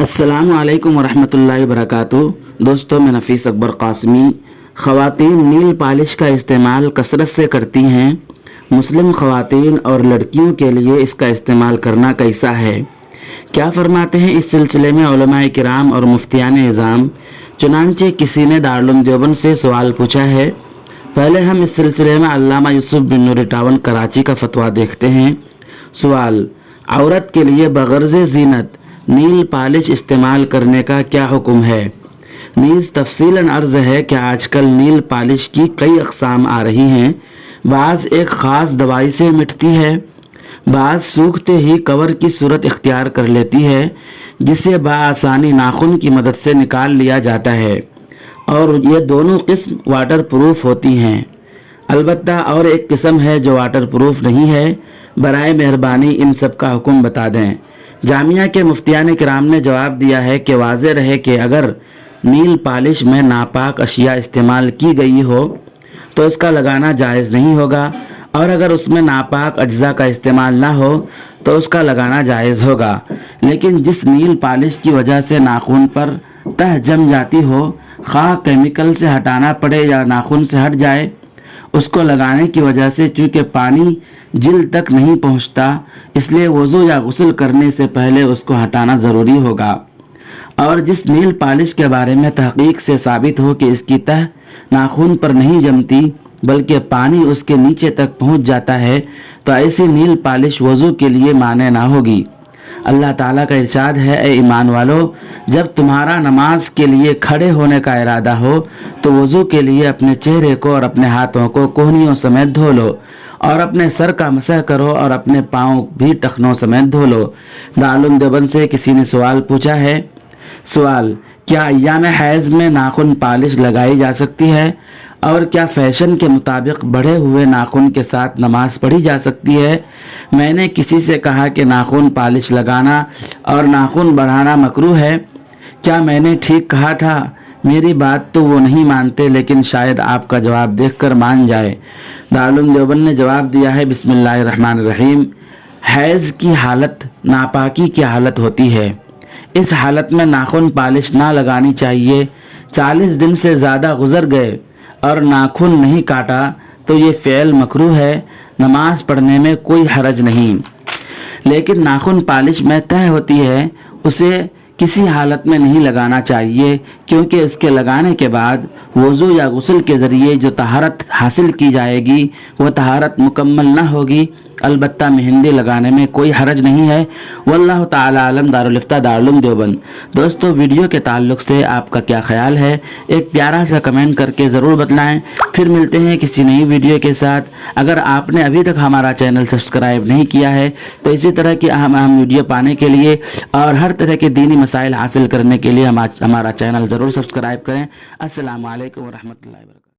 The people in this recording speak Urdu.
السلام علیکم ورحمۃ اللہ وبرکاتہ۔ دوستوں، میں نفیس اکبر قاسمی۔ خواتین نیل پالش کا استعمال کثرت سے کرتی ہیں۔ مسلم خواتین اور لڑکیوں کے لیے اس کا استعمال کرنا کیسا ہے؟ کیا فرماتے ہیں اس سلسلے میں علماء کرام اور مفتیان اعظام؟ چنانچہ کسی نے دارالعلوم دیوبند سے سوال پوچھا ہے۔ پہلے ہم اس سلسلے میں علامہ یوسف بن نور ٹاون کراچی کا فتویٰ دیکھتے ہیں۔ سوال: عورت کے لیے بغرض زینت نیل پالش استعمال کرنے کا کیا حکم ہے؟ نیز تفصیلاً عرض ہے کہ آج کل نیل پالش کی کئی اقسام آ رہی ہیں۔ بعض ایک خاص دوائی سے مٹتی ہے، بعض سوکھتے ہی کور کی صورت اختیار کر لیتی ہے، جسے بآسانی ناخن کی مدد سے نکال لیا جاتا ہے، اور یہ دونوں قسم واٹر پروف ہوتی ہیں۔ البتہ اور ایک قسم ہے جو واٹر پروف نہیں ہے۔ برائے مہربانی ان سب کا حکم بتا دیں۔ جامعہ کے مفتیان کرام نے جواب دیا ہے کہ واضح رہے کہ اگر نیل پالش میں ناپاک اشیاء استعمال کی گئی ہو تو اس کا لگانا جائز نہیں ہوگا، اور اگر اس میں ناپاک اجزاء کا استعمال نہ ہو تو اس کا لگانا جائز ہوگا۔ لیکن جس نیل پالش کی وجہ سے ناخن پر تہ جم جاتی ہو، خواہ کیمیکل سے ہٹانا پڑے یا ناخن سے ہٹ جائے، اس کو لگانے کی وجہ سے چونکہ پانی جلد تک نہیں پہنچتا، اس لیے وضو یا غسل کرنے سے پہلے اس کو ہٹانا ضروری ہوگا۔ اور جس نیل پالش کے بارے میں تحقیق سے ثابت ہو کہ اس کی تہ ناخن پر نہیں جمتی بلکہ پانی اس کے نیچے تک پہنچ جاتا ہے، تو ایسی نیل پالش وضو کے لیے مانع نہ ہوگی۔ اللہ تعالیٰ کا ارشاد ہے: اے ایمان والو، جب تمہارا نماز کے لیے کھڑے ہونے کا ارادہ ہو تو وضو کے لیے اپنے چہرے کو اور اپنے ہاتھوں کو کوہنیوں سمیت دھو لو، اور اپنے سر کا مسح کرو اور اپنے پاؤں بھی ٹخنوں سمیت دھو لو۔ دارالعلوم دیوبند سے کسی نے سوال پوچھا ہے۔ سوال: کیا ایام حیض میں ناخن پالش لگائی جا سکتی ہے؟ اور کیا فیشن کے مطابق بڑھے ہوئے ناخن کے ساتھ نماز پڑھی جا سکتی ہے؟ میں نے کسی سے کہا کہ ناخن پالش لگانا اور ناخن بڑھانا مکروہ ہے۔ کیا میں نے ٹھیک کہا تھا؟ میری بات تو وہ نہیں مانتے، لیکن شاید آپ کا جواب دیکھ کر مان جائے۔ دارالعلوم دیوبند نے جواب دیا ہے: بسم اللہ الرحمن الرحیم۔ حیض کی حالت ناپاکی کی حالت ہوتی ہے۔ اس حالت میں ناخن پالش نہ لگانی چاہیے۔ 40 دن سے زیادہ گزر گئے اور ناخن نہیں کاٹا تو یہ فعل مکروہ ہے۔ نماز پڑھنے میں کوئی حرج نہیں، لیکن ناخن پالش میں تہ ہوتی ہے، اسے کسی حالت میں نہیں لگانا چاہیے، کیونکہ اس کے لگانے کے بعد وضو یا غسل کے ذریعے جو طہارت حاصل کی جائے گی وہ طہارت مکمل نہ ہوگی۔ البتہ مہندی لگانے میں کوئی حرج نہیں ہے۔ واللہ تعالی عالم۔ دارالفتہ دارالعلوم دیوبند۔ دوستو، ویڈیو کے تعلق سے آپ کا کیا خیال ہے؟ ایک پیارا سا کمنٹ کر کے ضرور بتلائیں۔ پھر ملتے ہیں کسی نئی ویڈیو کے ساتھ۔ اگر آپ نے ابھی تک ہمارا چینل سبسکرائب نہیں کیا ہے تو اسی طرح کی اہم ویڈیو پانے کے لیے اور ہر طرح کے دینی مسائل حاصل کرنے کے لیے ہمارا چینل ضرور سبسکرائب کریں۔ السلام علیکم ورحمۃ اللہ وبرکاتہ۔